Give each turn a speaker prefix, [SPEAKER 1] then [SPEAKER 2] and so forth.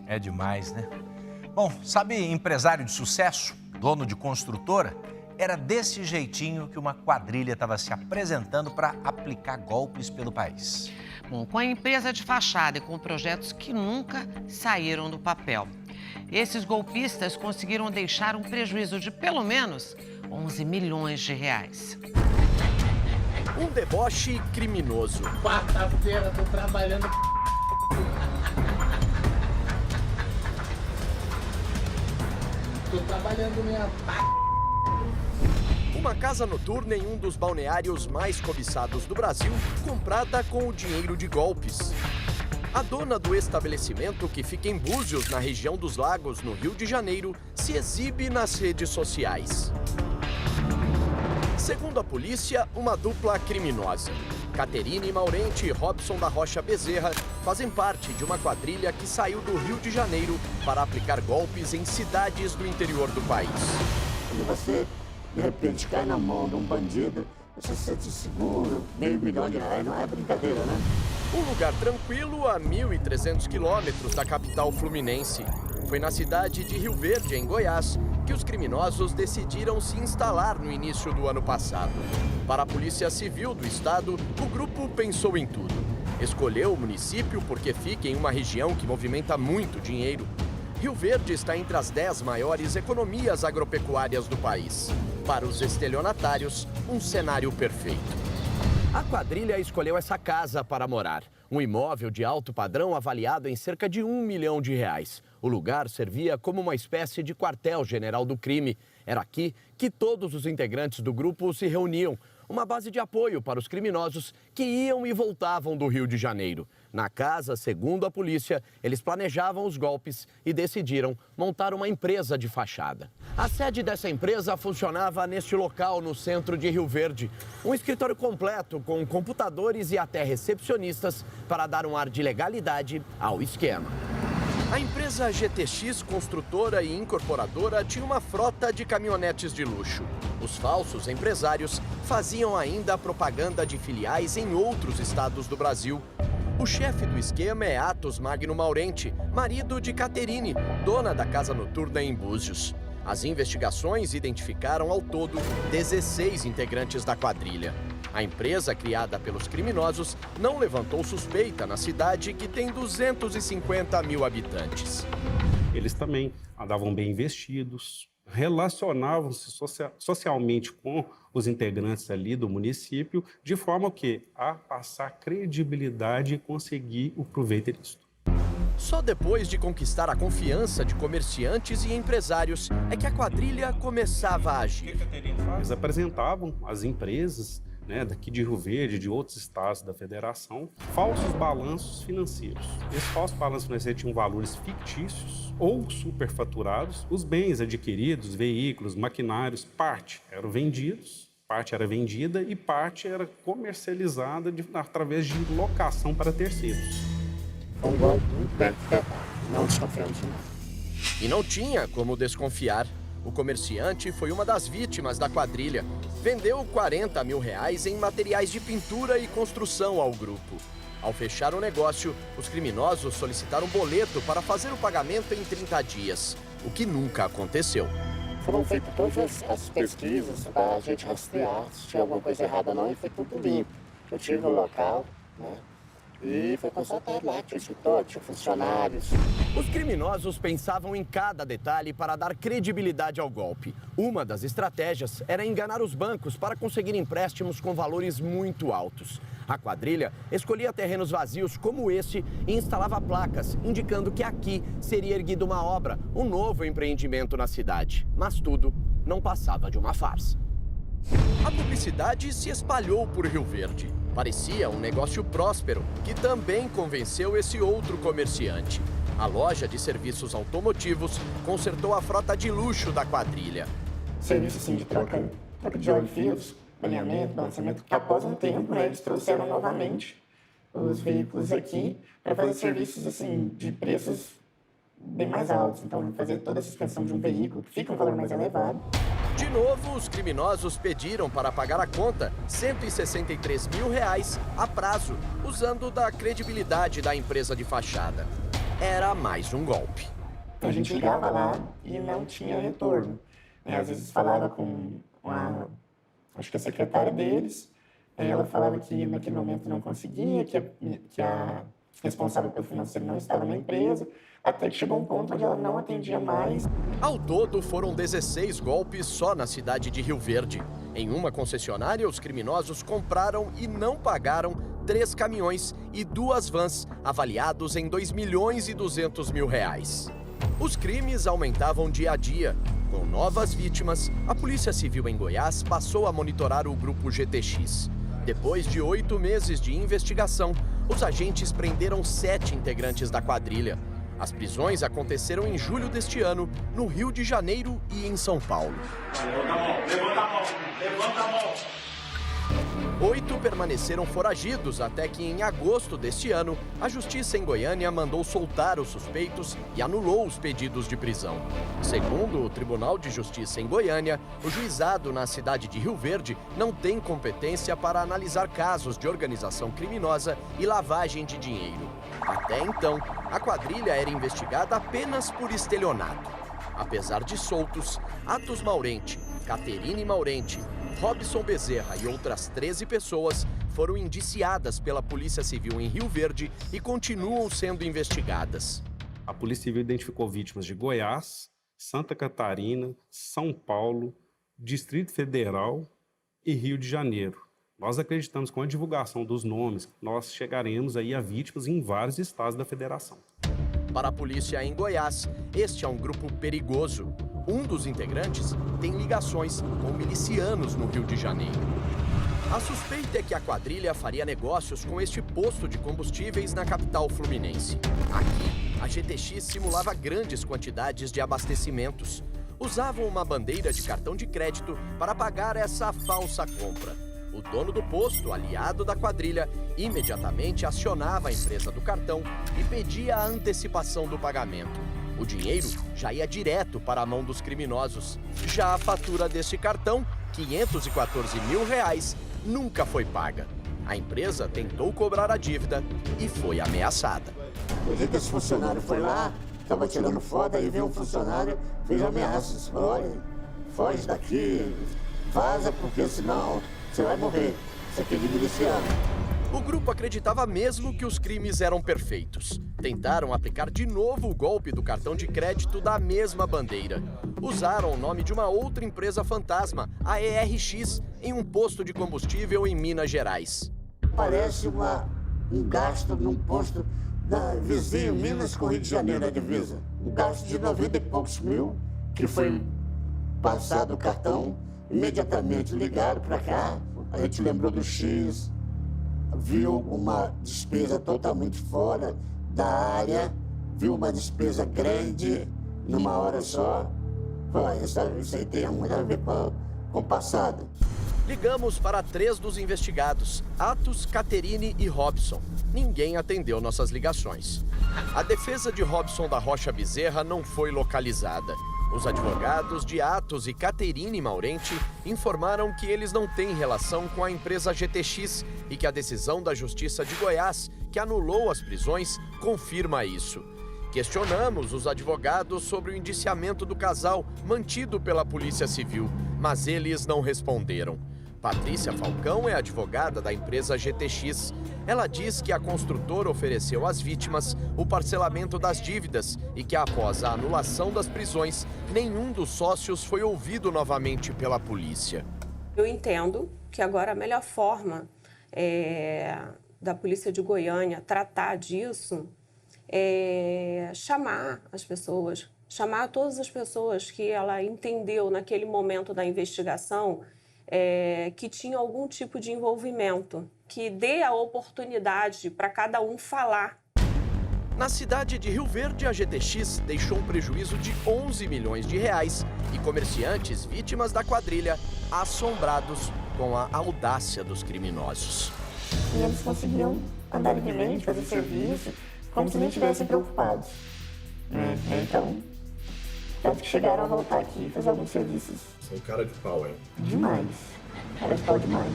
[SPEAKER 1] É demais, né? Bom, sabe empresário de sucesso, dono de construtora? Era desse jeitinho que uma quadrilha estava se apresentando para aplicar golpes pelo país.
[SPEAKER 2] Bom, com a empresa de fachada e com projetos que nunca saíram do papel. Esses golpistas conseguiram deixar um prejuízo de pelo menos 11 milhões de reais.
[SPEAKER 3] Um deboche criminoso.
[SPEAKER 4] Quarta-feira, tô trabalhando. Tô trabalhando mesmo.
[SPEAKER 3] Uma casa noturna em um dos balneários mais cobiçados do Brasil, comprada com o dinheiro de golpes. A dona do estabelecimento, que fica em Búzios, na região dos Lagos, no Rio de Janeiro, se exibe nas redes sociais. Segundo a polícia, uma dupla criminosa. Caterine Maurente e Robson da Rocha Bezerra fazem parte de uma quadrilha que saiu do Rio de Janeiro para aplicar golpes em cidades do interior do país.
[SPEAKER 5] Quando você, de repente, cai na mão de um bandido, você se sente seguro, R$500 milhões, não é brincadeira, né?
[SPEAKER 3] Um lugar tranquilo a 1.300 quilômetros da capital fluminense. Foi na cidade de Rio Verde, em Goiás, que os criminosos decidiram se instalar no início do ano passado. Para a Polícia Civil do Estado, o grupo pensou em tudo. Escolheu o município porque fica em uma região que movimenta muito dinheiro. Rio Verde está entre as 10 maiores economias agropecuárias do país. Para os estelionatários, um cenário perfeito. A quadrilha escolheu essa casa para morar. Um imóvel de alto padrão avaliado em cerca de R$1 milhão. O lugar servia como uma espécie de quartel-general do crime. Era aqui que todos os integrantes do grupo se reuniam. Uma base de apoio para os criminosos que iam e voltavam do Rio de Janeiro. Na casa, segundo a polícia, eles planejavam os golpes e decidiram montar uma empresa de fachada. A sede dessa empresa funcionava neste local, no centro de Rio Verde. Um escritório completo com computadores e até recepcionistas para dar um ar de legalidade ao esquema. A empresa GTX, construtora e incorporadora, tinha uma frota de caminhonetes de luxo. Os falsos empresários faziam ainda propaganda de filiais em outros estados do Brasil. O chefe do esquema é Atos Magno Maurente, marido de Caterine, dona da casa noturna em Búzios. As investigações identificaram ao todo 16 integrantes da quadrilha. A empresa, criada pelos criminosos, não levantou suspeita na cidade que tem 250 mil habitantes.
[SPEAKER 6] Eles também andavam bem vestidos, relacionavam-se socialmente com os integrantes ali do município, de forma que a passar credibilidade e conseguir o proveito ilícito.
[SPEAKER 3] Só depois de conquistar a confiança de comerciantes e empresários é que a quadrilha começava a agir.
[SPEAKER 6] Eles apresentavam às empresas, daqui de Rio Verde, de outros estados da federação, falsos balanços financeiros. Esses falsos balanços financeiros tinham valores fictícios ou superfaturados. Os bens adquiridos, veículos, maquinários, parte eram vendidos, parte era vendida e parte era comercializada através de locação para terceiros.
[SPEAKER 5] Um golpe muito bem tratado, não desconfiamos.
[SPEAKER 3] E não tinha como desconfiar. O comerciante foi uma das vítimas da quadrilha. Vendeu R$40 mil em materiais de pintura e construção ao grupo. Ao fechar o negócio, os criminosos solicitaram um boleto para fazer o pagamento em 30 dias, o que nunca aconteceu.
[SPEAKER 5] Foram feitas todas as pesquisas para a gente rastrear se tinha alguma coisa errada ou não, e foi tudo limpo. Eu tive no local, e foi constatado lá, tinha escritório, tinha funcionários.
[SPEAKER 3] Os criminosos pensavam em cada detalhe para dar credibilidade ao golpe. Uma das estratégias era enganar os bancos para conseguir empréstimos com valores muito altos. A quadrilha escolhia terrenos vazios como esse e instalava placas, indicando que aqui seria erguida uma obra, um novo empreendimento na cidade. Mas tudo não passava de uma farsa. A publicidade se espalhou por Rio Verde. Parecia um negócio próspero, que também convenceu esse outro comerciante. A loja de serviços automotivos consertou a frota de luxo da quadrilha.
[SPEAKER 5] Serviço assim de troca de óleo fios, alinhamento, balanceamento, que após um tempo, eles trouxeram novamente os veículos aqui para fazer serviços assim de preços bem mais altos. Então, fazer toda a suspensão de um veículo, que fica um valor mais elevado.
[SPEAKER 3] De novo, os criminosos pediram para pagar a conta R$163 mil a prazo, usando da credibilidade da empresa de fachada. era mais um golpe.
[SPEAKER 5] A gente ligava lá e não tinha retorno. Às vezes falava com acho que a secretária deles, ela falava que naquele momento não conseguia, que a responsável pelo financeiro não estava na empresa, até que chegou um ponto onde ela não atendia mais.
[SPEAKER 3] Ao todo, foram 16 golpes só na cidade de Rio Verde. Em uma concessionária, os criminosos compraram e não pagaram 3 caminhões e 2 vans, avaliados em R$2.200.000. Os crimes aumentavam dia a dia. Com novas vítimas, a Polícia Civil em Goiás passou a monitorar o grupo GTX. Depois de 8 meses de investigação, os agentes prenderam 7 integrantes da quadrilha. As prisões aconteceram em julho deste ano, no Rio de Janeiro e em São Paulo.
[SPEAKER 7] Levanta a mão, levanta a mão.
[SPEAKER 3] 8 permaneceram foragidos até que, em agosto deste ano, a Justiça em Goiânia mandou soltar os suspeitos e anulou os pedidos de prisão. Segundo o Tribunal de Justiça em Goiânia, o juizado na cidade de Rio Verde não tem competência para analisar casos de organização criminosa e lavagem de dinheiro. Até então, a quadrilha era investigada apenas por estelionato. Apesar de soltos, Atos Maurenti, Caterine Maurenti, Robson Bezerra e outras 13 pessoas foram indiciadas pela Polícia Civil em Rio Verde e continuam sendo investigadas.
[SPEAKER 6] A Polícia Civil identificou vítimas de Goiás, Santa Catarina, São Paulo, Distrito Federal e Rio de Janeiro. Nós acreditamos que com a divulgação dos nomes, nós chegaremos aí a vítimas em vários estados da federação.
[SPEAKER 3] Para a polícia em Goiás, este é um grupo perigoso. Um dos integrantes tem ligações com milicianos no Rio de Janeiro. A suspeita é que a quadrilha faria negócios com este posto de combustíveis na capital fluminense. Aqui, a GTX simulava grandes quantidades de abastecimentos. Usavam uma bandeira de cartão de crédito para pagar essa falsa compra. O dono do posto, aliado da quadrilha, imediatamente acionava a empresa do cartão e pedia a antecipação do pagamento. O dinheiro já ia direto para a mão dos criminosos. Já a fatura deste cartão, R$514.000, nunca foi paga. A empresa tentou cobrar a dívida e foi ameaçada.
[SPEAKER 5] O dia que esse funcionário foi lá, estava tirando foto, aí veio um funcionário, fez ameaças. Olha, foge daqui, vaza, porque senão você vai morrer. Isso aqui é de miliciano.
[SPEAKER 3] O grupo acreditava mesmo que os crimes eram perfeitos. Tentaram aplicar de novo o golpe do cartão de crédito da mesma bandeira. Usaram o nome de uma outra empresa fantasma, a ERX, em um posto de combustível em Minas Gerais.
[SPEAKER 5] Parece um gasto num posto da vizinho Minas com Rio de Janeiro, a divisa. Um gasto de 90 e poucos mil, que foi passado o cartão, imediatamente ligaram para cá, a gente lembrou do X, viu uma despesa totalmente fora da área, viu uma despesa grande numa hora só. Pô, isso aí tem muito a ver com o passado.
[SPEAKER 3] Ligamos para 3 dos investigados, Atos, Caterine e Robson. Ninguém atendeu nossas ligações. A defesa de Robson da Rocha Bezerra não foi localizada. Os advogados de Atos e Caterine Maurenti informaram que eles não têm relação com a empresa GTX e que a decisão da Justiça de Goiás, que anulou as prisões, confirma isso. Questionamos os advogados sobre o indiciamento do casal mantido pela Polícia Civil, mas eles não responderam. Patrícia Falcão é advogada da empresa GTX. Ela diz que a construtora ofereceu às vítimas o parcelamento das dívidas e que, após a anulação das prisões, nenhum dos sócios foi ouvido novamente pela polícia.
[SPEAKER 8] Eu entendo que agora a melhor forma da Polícia de Goiânia tratar disso é chamar as pessoas, chamar todas as pessoas que ela entendeu naquele momento da investigação que tinham algum tipo de envolvimento, que dê a oportunidade para cada um falar.
[SPEAKER 3] Na cidade de Rio Verde, a GTX deixou um prejuízo de R$11 milhões e comerciantes vítimas da quadrilha assombrados com a audácia dos criminosos.
[SPEAKER 5] E eles conseguiam andar livremente, fazer serviço, como se nem estivessem preocupados. Então, tanto que chegaram a voltar aqui e fazer alguns serviços.
[SPEAKER 7] São cara de pau, hein?
[SPEAKER 5] Demais. Cara de pau demais.